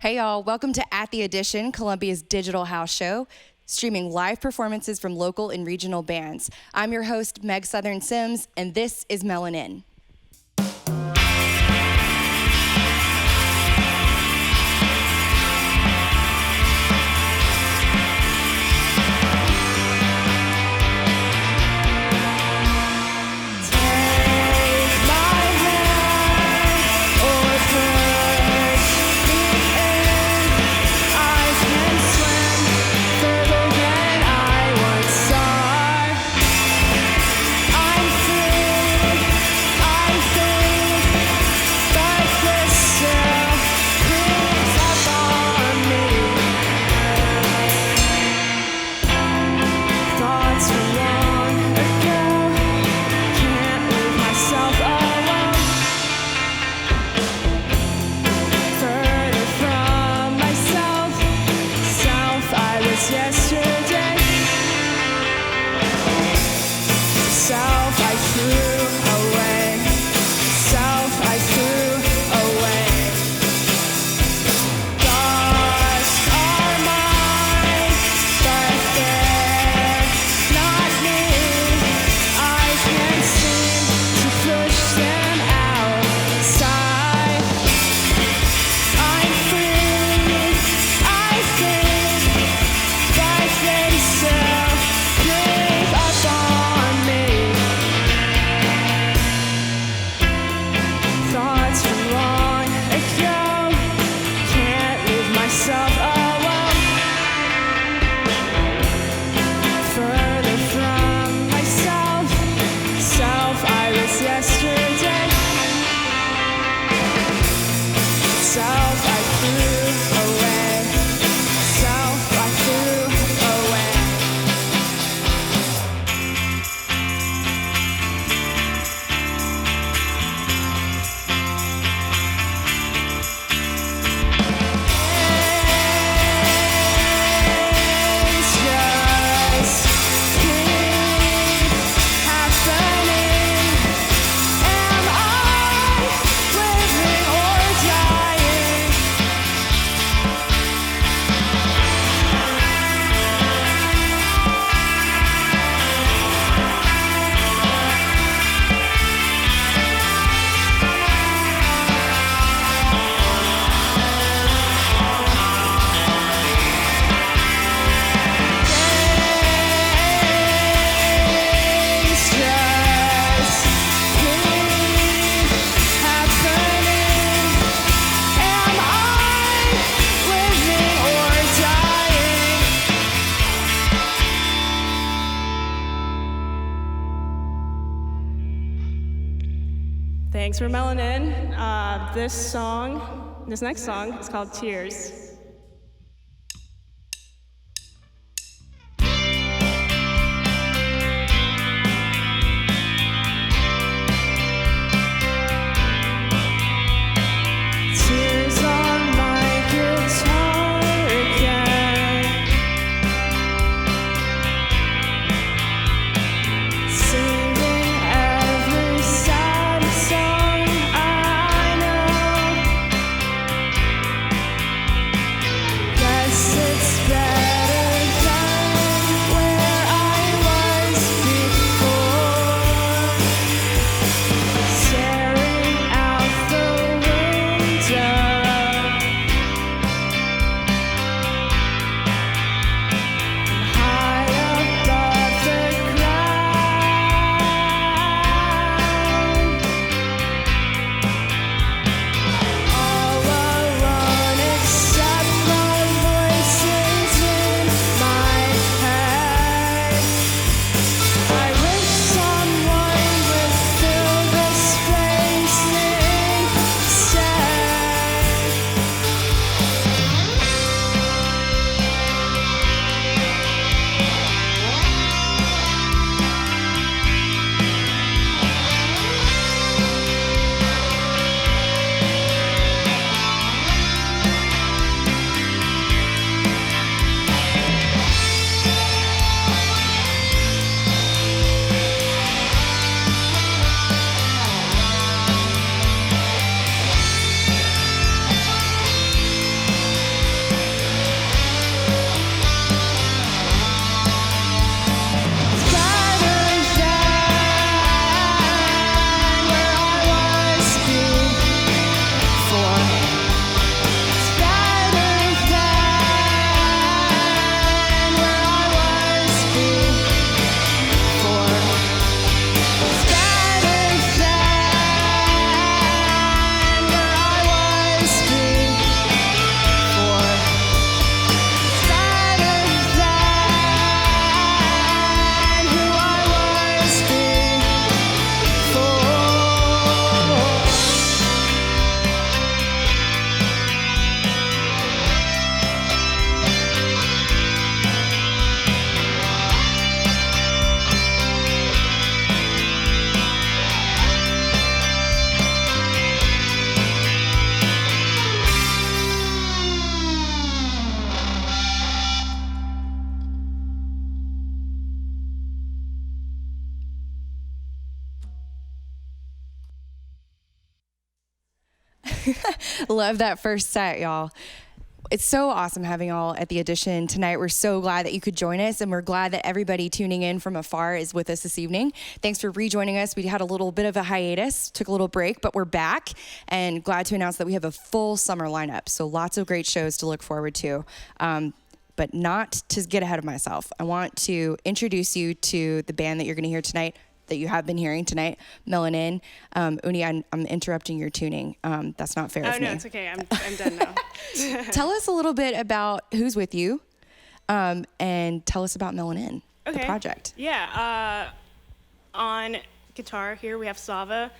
Hey y'all, welcome to At the Edition, Columbia's digital house show, streaming live performances from local and regional bands. I'm your host, Meg Southern Syms, and this is Melon. Thanks for melanin. This next song is called Tears. Love that first set, y'all. It's so awesome having y'all at the Edition tonight. We're so glad that you could join us, and we're glad that everybody tuning in from afar is with us this evening. Thanks for rejoining us. We had a little bit of a hiatus, took a little break, but we're back, and glad to announce that we have a full summer lineup. So lots of great shows to look forward to. But not to get ahead of myself, I want to introduce you to the band that you're going to hear tonight, that you have been hearing tonight, Melon. Uni, I'm interrupting your tuning. That's not fair of me. Oh, no, it's okay. I'm done now. Tell us a little bit about who's with you, and tell us about Melon, the project. Yeah, on guitar here we have Sava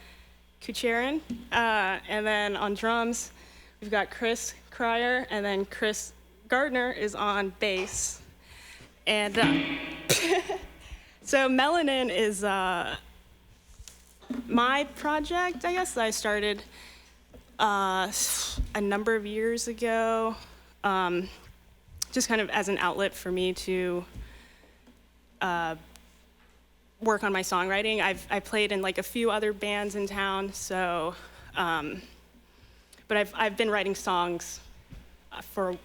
Kucherin, and then on drums we've got Chris Cryer, and then Chris Gardner is on bass. And so Melanin is my project, I guess, that I started a number of years ago, just kind of as an outlet for me to work on my songwriting. I played in like a few other bands in town, so, but I've been writing songs for,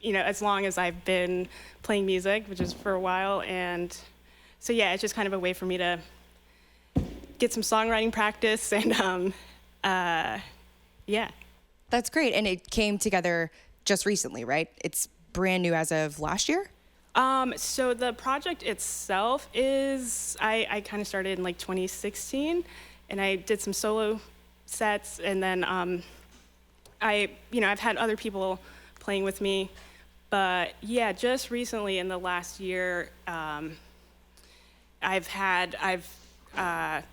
as long as I've been playing music, which is for a while, and so yeah, it's just kind of a way for me to get some songwriting practice, and yeah. That's great, and it came together just recently, right? It's brand new as of last year? So the project itself is, I kind of started in like 2016, and I did some solo sets, and then I've had other people playing with me, but yeah, just recently in the last year, I've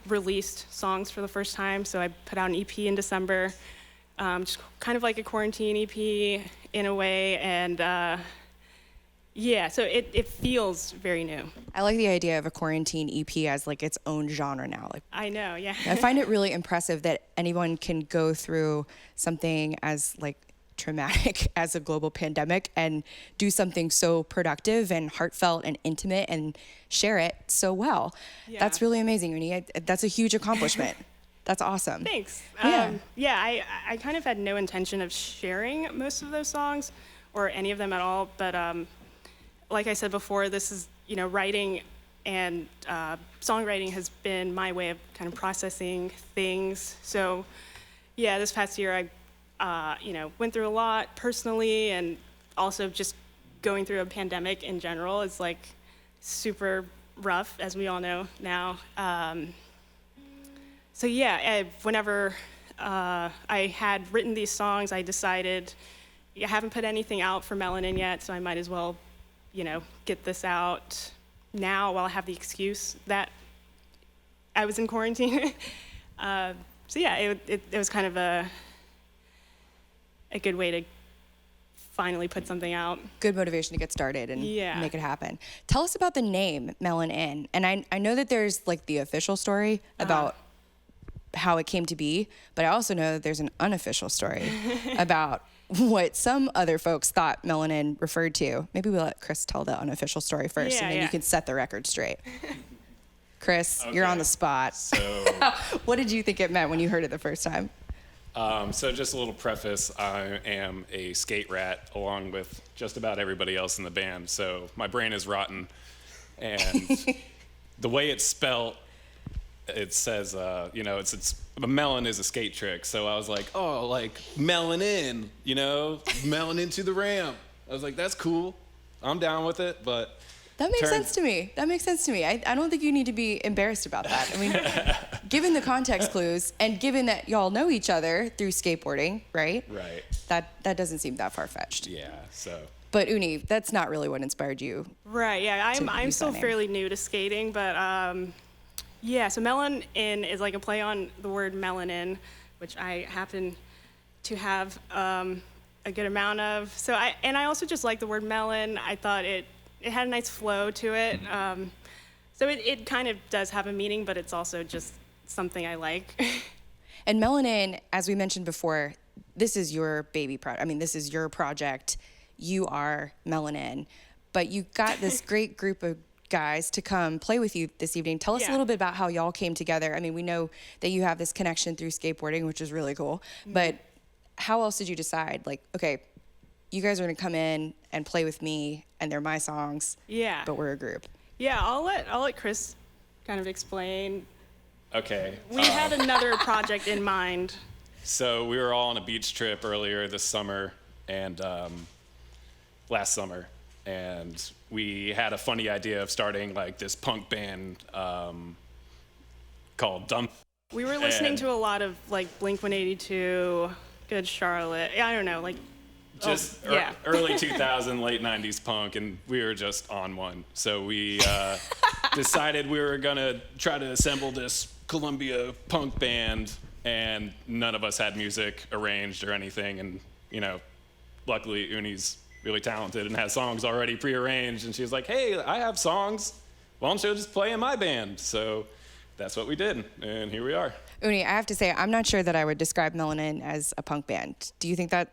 released songs for the first time. So I put out an EP in December, just kind of like a quarantine EP in a way, and yeah, so it feels very new. I like the idea of a quarantine EP as like its own genre now. Like, I know, yeah. I find it really impressive that anyone can go through something as like traumatic as a global pandemic and do something so productive and heartfelt and intimate and share it so well. Yeah. That's really amazing, Uni. That's a huge accomplishment. That's awesome. Thanks. Yeah. I kind of had no intention of sharing most of those songs or any of them at all, but like I said before, this is, writing and songwriting has been my way of kind of processing things. So yeah, this past year I went through a lot personally, and also just going through a pandemic in general is like super rough, as we all know now. So yeah, whenever I had written these songs, I decided I haven't put anything out for Melanin yet, so I might as well, get this out now while I have the excuse that I was in quarantine. So yeah, it was kind of a good way to finally put something out. Good motivation to get started and make it happen. Tell us about the name Melon. And I know that there's like the official story about how it came to be, but I also know that there's an unofficial story about what some other folks thought Melanin referred to. Maybe we'll let Chris tell the unofficial story first, and then you can set the record straight. Chris, you're on the spot. So, what did you think it meant when you heard it the first time? So just a little preface, I am a skate rat along with just about everybody else in the band, so my brain is rotten. And the way it's spelled, it says, it's a melon is a skate trick. So I was like, oh, like melon melon into the ramp. I was like, that's cool. I'm down with it, but that makes sense to me. I don't think you need to be embarrassed about that. I mean, given the context clues and given that y'all know each other through skateboarding, right? Right. That doesn't seem that far-fetched. Yeah, so. But Uni, that's not really what inspired you. Right, yeah, I'm still fairly new to skating, but yeah, so Melon is like a play on the word melanin, which I happen to have a good amount of. So I also just like the word melon. I thought it had a nice flow to it. So it kind of does have a meaning, but it's also just something I like. And Melanin, as we mentioned before, this is your baby project. I mean, this is your project. You are Melanin. But you got this great group of guys to come play with you this evening. Tell us a little bit about how y'all came together. I mean, we know that you have this connection through skateboarding, which is really cool. Mm-hmm. But how else did you decide? Like, okay, you guys are gonna come in and play with me, and they're my songs. Yeah. But we're a group. Yeah, I'll let Chris kind of explain. Okay. We had another project in mind. So we were all on a beach trip earlier this summer and last summer, and we had a funny idea of starting like this punk band called Dump. We were listening to a lot of like Blink-182, Good Charlotte. I don't know, like Just yeah. early 2000, late 90s punk, and we were just on one. So we decided we were gonna try to assemble this Columbia punk band, and none of us had music arranged or anything. And you know, luckily Uni's really talented and has songs already prearranged, and she was like, "Hey, I have songs. Why don't you just play in my band?" So that's what we did, and here we are. Uni, I have to say, I'm not sure that I would describe Melanin as a punk band. Do you think that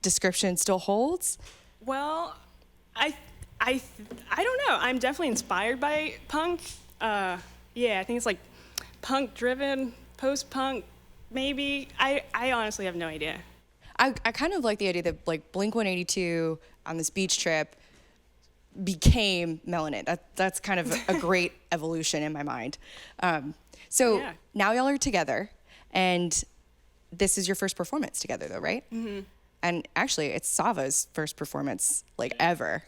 description still holds? Well, I don't know. I'm definitely inspired by punk. Yeah, I think it's like punk-driven, post-punk, maybe. I honestly have no idea. I kind of like the idea that like Blink-182 on this beach trip became Melanin. That's kind of a great evolution in my mind. So Yeah. now y'all are together, and this is your first performance together, though, right? Mm-hmm. And actually, it's Sava's first performance like ever.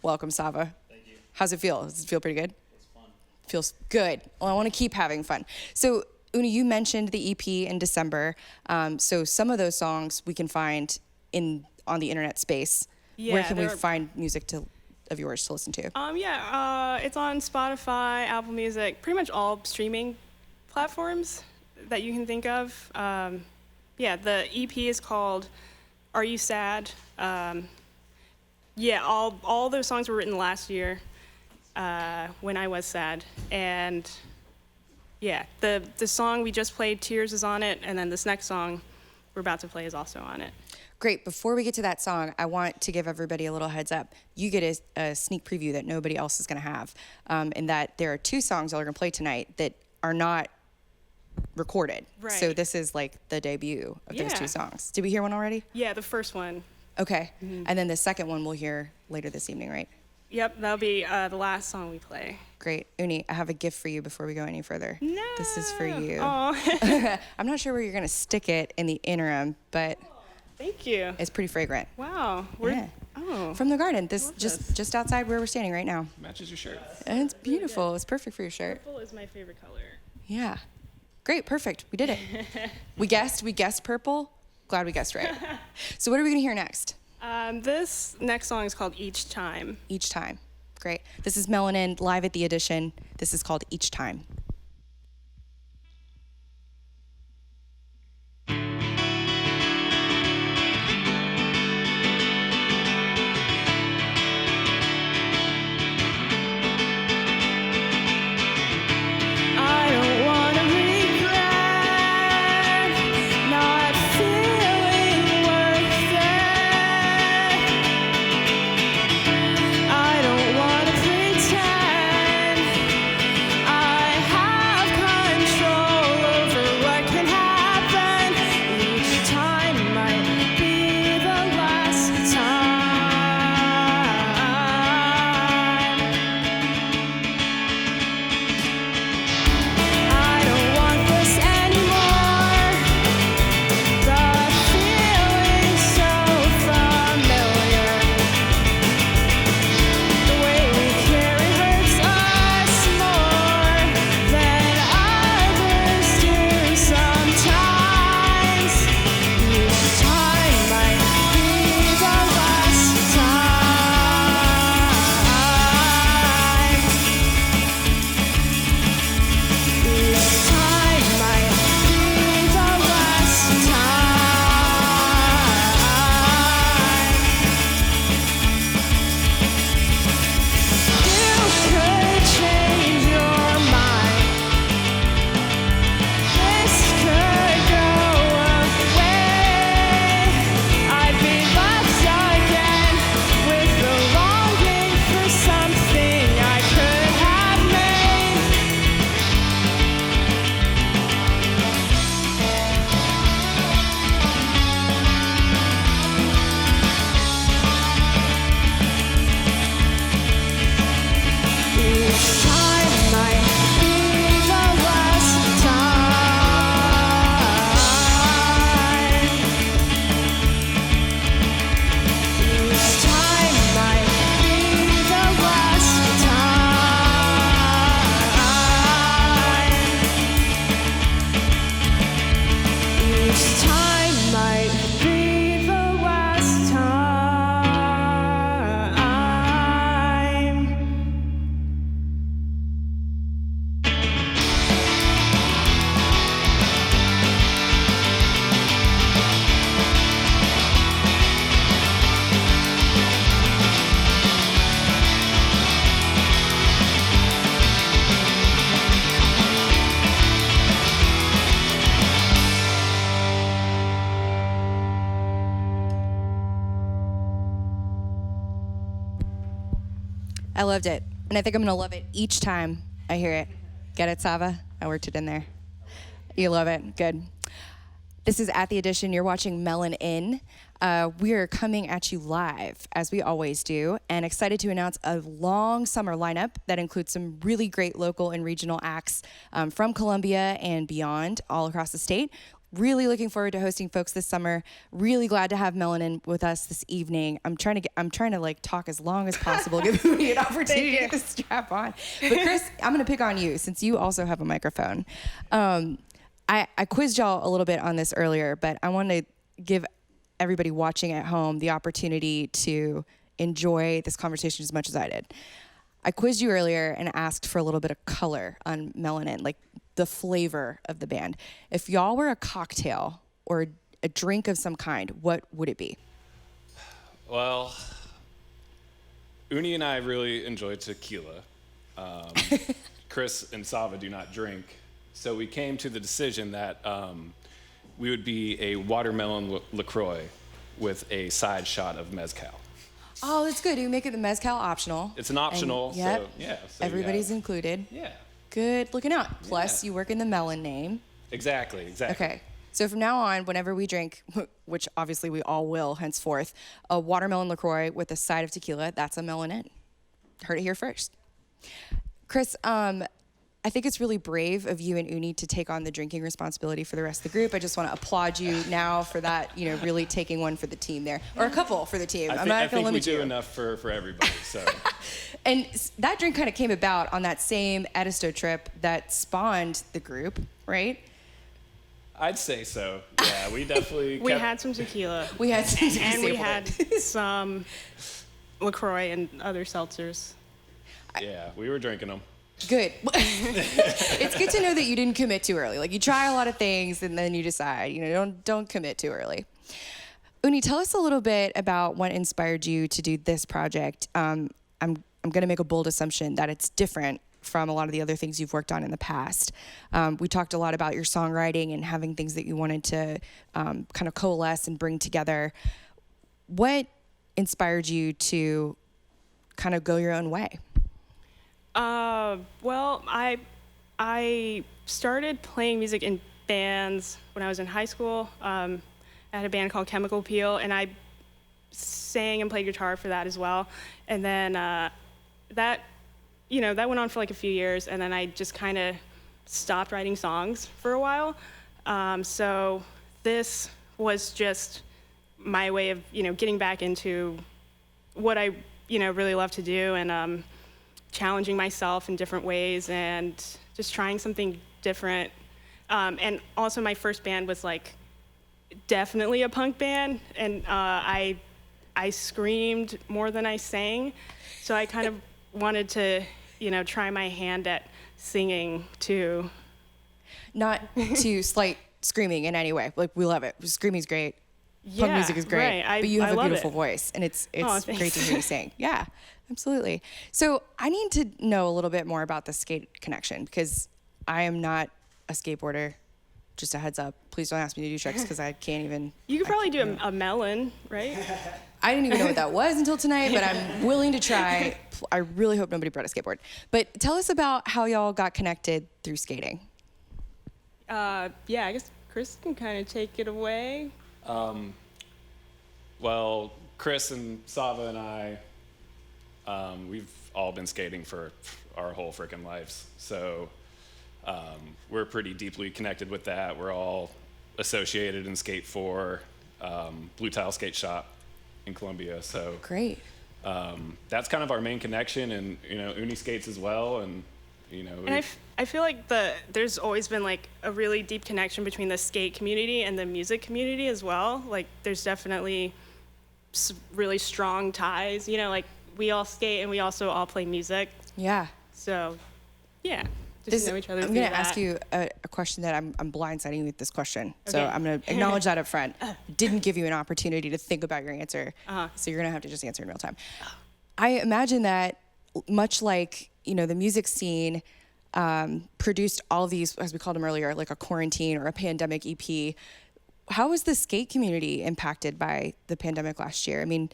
Welcome, Sava. Thank you. How's it feel? Does it feel pretty good? It's fun. Feels good. Well, I want to keep having fun. So, Uni, you mentioned the EP in December. So some of those songs we can find on the internet space. Yeah, Where can we they're- find music of yours to listen to? It's on Spotify, Apple Music, pretty much all streaming platforms that you can think of. The EP is called Are You Sad? All those songs were written last year when I was sad. And yeah, the song we just played, Tears, is on it, and then this next song we're about to play is also on it. Great. Before we get to that song, I want to give everybody a little heads up. You get a sneak preview that nobody else is going to have, in that there are two songs that are going to play tonight that are not recorded. Right. So this is like the debut of those Yeah. two songs. Did we hear one already? Yeah, the first one. Okay. And then the second one we'll hear later this evening, right? Yep, that'll be the last song we play. Great. Uni, I have a gift for you before we go any further. No. This is for you. Oh, I'm not sure where you're going to stick it in the interim, but thank you. it's pretty fragrant. Wow. Yeah. Oh. From the garden. This Love just this. just outside where we're standing right now. Matches your shirt. And it's beautiful. It's perfect for your shirt. Purple is my favorite color. Yeah. Great. Perfect. We did it. We guessed purple. Glad we guessed right. So what are we going to hear next? This next song is called Each Time. Each Time. Great. This is Melanin live at the Edition. This is called Each Time. I don't wanna regret not feeling worth it. I don't wanna pretend I I loved it. And I think I'm going to love it each time I hear it. Get it, Sava? I worked it in there. You love it. Good. This is At the Edition. You're watching Melon In. We are coming at you live, as we always do, and excited to announce a long summer lineup that includes some really great local and regional acts from Columbia and beyond, all across the state. Really looking forward to hosting folks this summer. Really glad to have Melon In with us this evening. I'm trying to like talk as long as possible, give me an opportunity to strap on. But Chris, I'm going to pick on you since you also have a microphone. I quizzed y'all a little bit on this earlier, but I want to give everybody watching at home the opportunity to enjoy this conversation as much as I did. I quizzed you earlier and asked for a little bit of color on Melanin, like the flavor of the band. If y'all were a cocktail or a drink of some kind, what would it be? Well, Uni and I really enjoy tequila. Chris and Sava do not drink. So we came to the decision that we would be a watermelon LaCroix with a side shot of mezcal. Oh, that's good. You make it the mezcal optional. It's an optional, And, yep, so yeah. So everybody's included. Yeah. Good looking out. Plus, Yeah. you work in the Melon name. Exactly. Okay. So from now on, whenever we drink, which obviously we all will henceforth, a watermelon LaCroix with a side of tequila, that's a Melon In. Heard it here first. Chris, I think it's really brave of you and Uni to take on the drinking responsibility for the rest of the group. I just want to applaud you now for that, really taking one for the team there, or a couple for the team. I'm not going to limit you. I think we do enough for everybody, so. And that drink kind of came about on that same Edisto trip that spawned the group, right? I'd say so. Yeah, we definitely We had some tequila. We had some And we had some LaCroix and other seltzers. Yeah, we were drinking them. Good. It's good to know that you didn't commit too early. Like you try a lot of things and then you decide, don't commit too early. Uni, tell us a little bit about what inspired you to do this project. I'm going to make a bold assumption that it's different from a lot of the other things you've worked on in the past. We talked a lot about your songwriting and having things that you wanted to kind of coalesce and bring together. What inspired you to kind of go your own way? Well, I started playing music in bands when I was in high school. I had a band called Chemical Peel, and I sang and played guitar for that as well. And then that went on for like a few years, and then I just kind of stopped writing songs for a while. So this was just my way of, getting back into what I, really love to do, and challenging myself in different ways and just trying something different. And also my first band was like definitely a punk band, and I screamed more than I sang. So I kind of wanted to, try my hand at singing too. Not to slight screaming in any way. Like, we love it. Screaming's great. Punk music is great. Right. But you have a beautiful voice, and it's great to hear you sing. Yeah, absolutely. So I need to know a little bit more about the skate connection, because I am not a skateboarder. Just a heads up. Please don't ask me to do tricks, because I can't even. You could probably do a melon, right? I didn't even know what that was until tonight, but I'm willing to try. I really hope nobody brought a skateboard. But tell us about how y'all got connected through skating. I guess Chris can kind of take it away. Well, Chris and Sava and I, we've all been skating for our whole freaking lives. So we're pretty deeply connected with that. We're all associated in Skate 4, Blue Tile Skate Shop in Columbia. So Great. That's kind of our main connection, and Uni skates as well, and And I feel like there's always been like a really deep connection between the skate community and the music community as well. Like there's definitely really strong ties. Like we all skate and we also all play music. Yeah. So, yeah, just know each other. I'm going to ask you a question that I'm blindsiding you with this question. Okay. So I'm going to acknowledge that up front. Didn't give you an opportunity to think about your answer. So you're going to have to just answer in real time. I imagine that much like, the music scene produced all these, as we called them earlier, like a quarantine or a pandemic EP. how was the skate community impacted by the pandemic last year? I mean,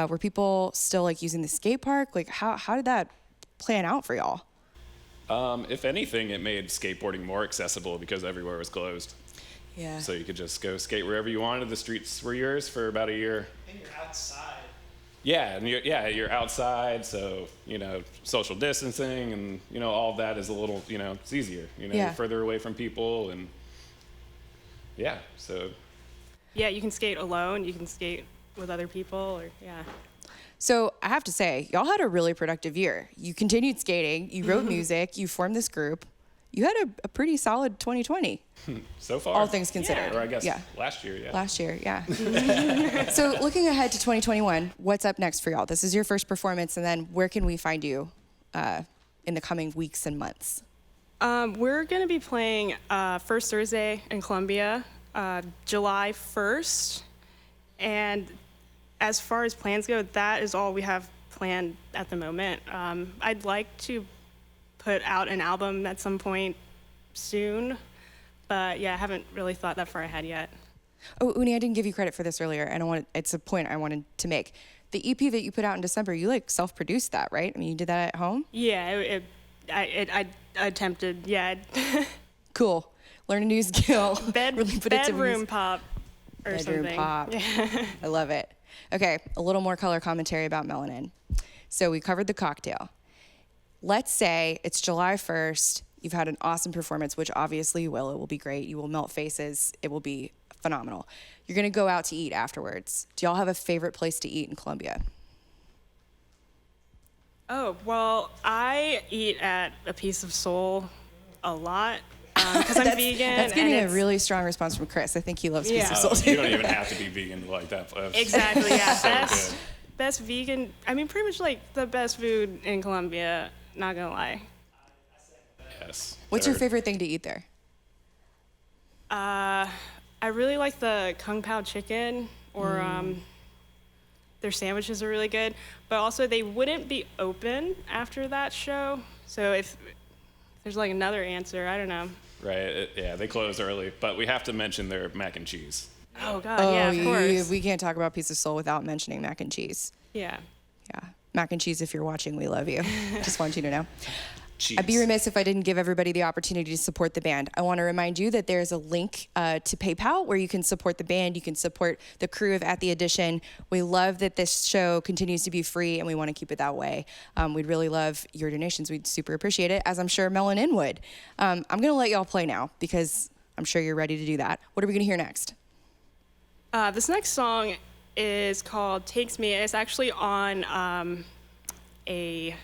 were people still like using the skate park? Like how did that plan out for y'all? If anything, it made skateboarding more accessible because everywhere was closed. Yeah. So you could just go skate wherever you wanted. The streets were yours for about a year. And you're outside. Yeah, and you're outside, so, social distancing and, all of that is a little, it's easier. You're further away from people and, yeah, so. Yeah, you can skate alone, you can skate with other people, or, yeah. So I have to say, y'all had a really productive year. You continued skating, you wrote music, you formed this group. You had a pretty solid 2020. So far. All things considered. Or I guess last year, yeah. Last year, yeah. So looking ahead to 2021, what's up next for y'all? This is your first performance, and then where can we find you in the coming weeks and months? We're going to be playing First Thursday in Columbia, July 1st. And as far as plans go, that is all we have planned at the moment. I'd like to put out an album at some point soon, but yeah, I haven't really thought that far ahead yet. Oh, Uni, I didn't give you credit for this earlier, and it's a point I wanted to make. The EP that you put out in December, you like self-produced that, right? I mean, you did that at home? Yeah, I attempted, yeah. Cool. Learn a new skill. Really put it to bedroom music. pop or Bedroom something. pop. Yeah. I love it. Okay, a little more color commentary about melanin. So we covered the cocktail. Let's say it's July 1st. You've had an awesome performance, which obviously you will. It will be great. You will melt faces. It will be phenomenal. You're going to go out to eat afterwards. Do y'all have a favorite place to eat in Columbia? Oh, well, I eat at A Piece of Soul a lot because I'm vegan. That's getting and a it's- really strong response from Chris. I think he loves Piece of Yeah. Soul too. You don't even have to be vegan to like that place. Exactly, yeah. So best vegan, I mean, pretty much like the best food in Columbia, not gonna lie. Yes. What's your Third. favorite thing to eat there? I really like the Kung Pao chicken, or their sandwiches are really good. But also, they wouldn't be open after that show. So if there's like another answer, I don't know. Right, yeah, they close early, but we have to mention their mac and cheese. Oh God, yeah, of course. We can't talk about Piece of Soul without mentioning mac and cheese. Yeah. Yeah, mac and cheese, if you're watching, we love you. Just want you to know. Cheese. I'd be remiss if I didn't give everybody the opportunity to support the band. I want to remind you that there's a link to PayPal where you can support the band. You can support the crew of At the Edition. We love that this show continues to be free, and we want to keep it that way. We'd really love your donations. We'd super appreciate it, as I'm sure Melanin would. I'm going to let y'all play now because I'm sure you're ready to do that. What are we going to hear next? This next song is called Takes Me. It's actually on a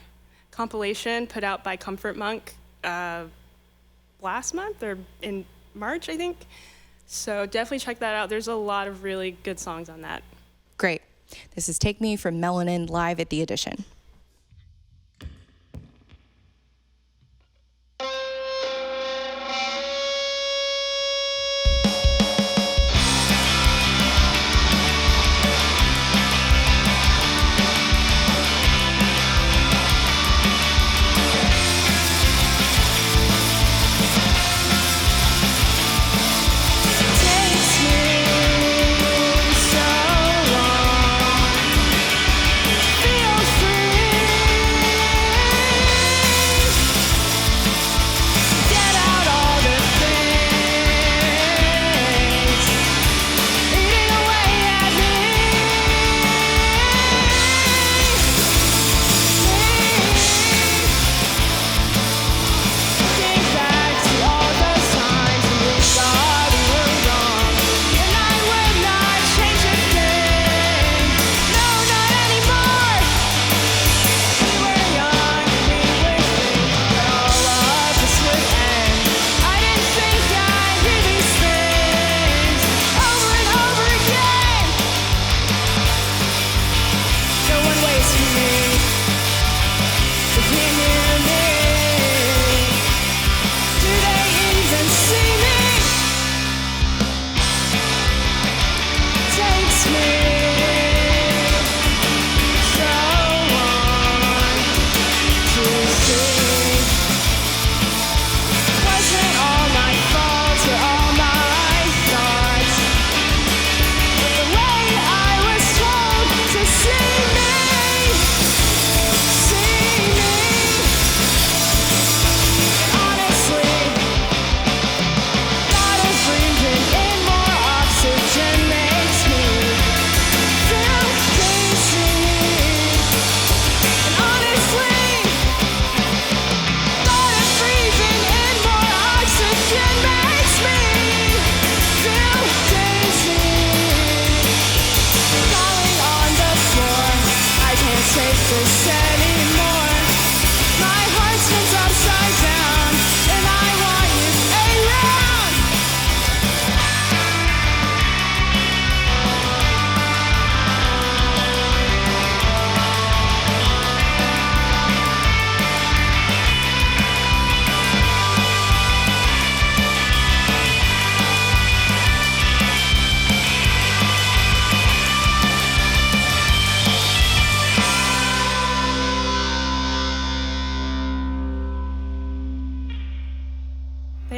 compilation put out by Comfort Monk last month or in March, I think. So definitely check that out. There's a lot of really good songs on that. Great. This is Take Me from Melanin live at the Edition. Feel free.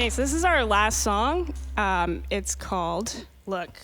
Thanks. This is our last song. It's called Look.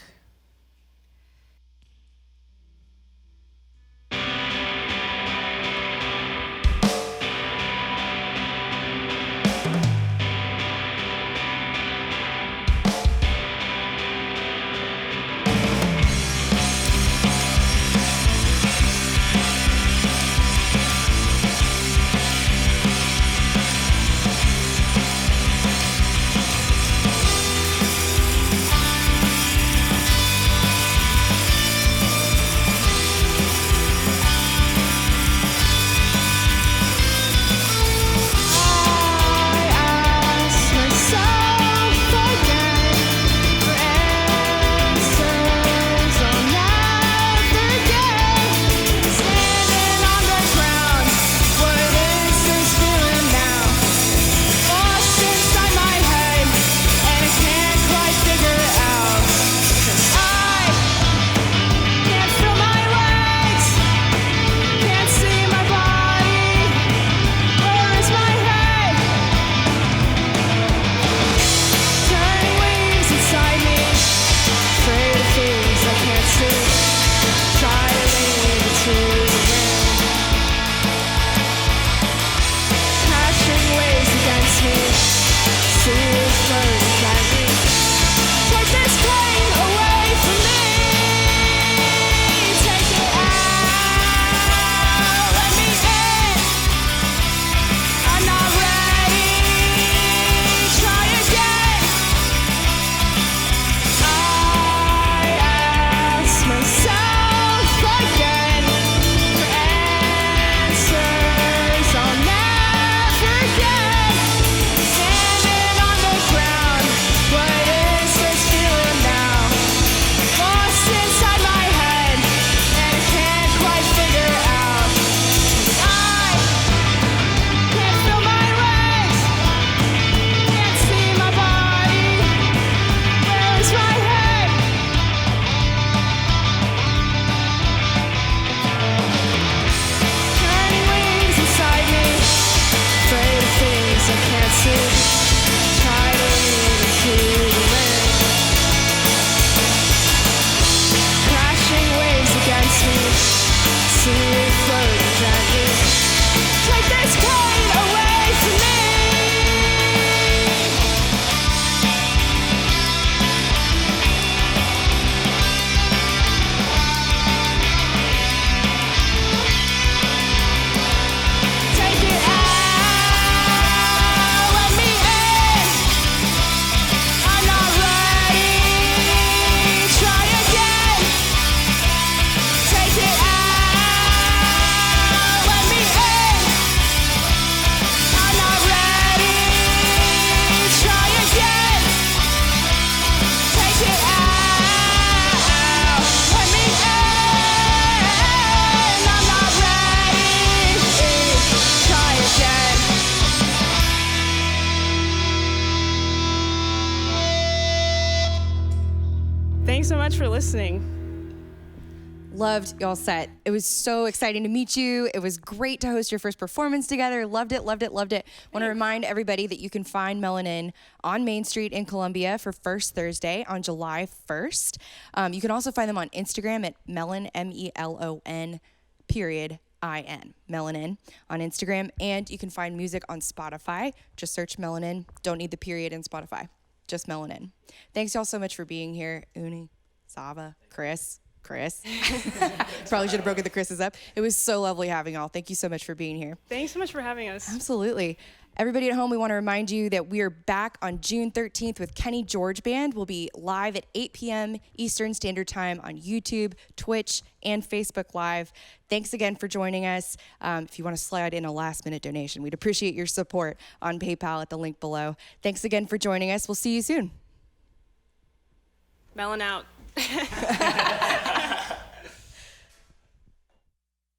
Thanks so much for listening. Loved y'all's set. It was so exciting to meet you. It was great to host your first performance together. Loved it, loved it, loved it. Want to remind everybody that you can find Melanin on Main Street in Columbia for First Thursday on July 1st. You can also find them on Instagram at melon, MELON, period, IN, Melanin on Instagram. And you can find music on Spotify. Just search Melanin. Don't need the period in Spotify. Just Melanin. Thanks y'all so much for being here. Uni, Sava, Chris. Probably should have broken the Chris's up. It was so lovely having y'all. Thank you so much for being here. Thanks so much for having us. Absolutely. Everybody at home, we want to remind you that we are back on June 13th with Kenny George Band. We'll be live at 8 p.m. Eastern Standard Time on YouTube, Twitch, and Facebook Live. Thanks again for joining us. If you want to slide in a last-minute donation, we'd appreciate your support on PayPal at the link below. Thanks again for joining us. We'll see you soon. Melon out.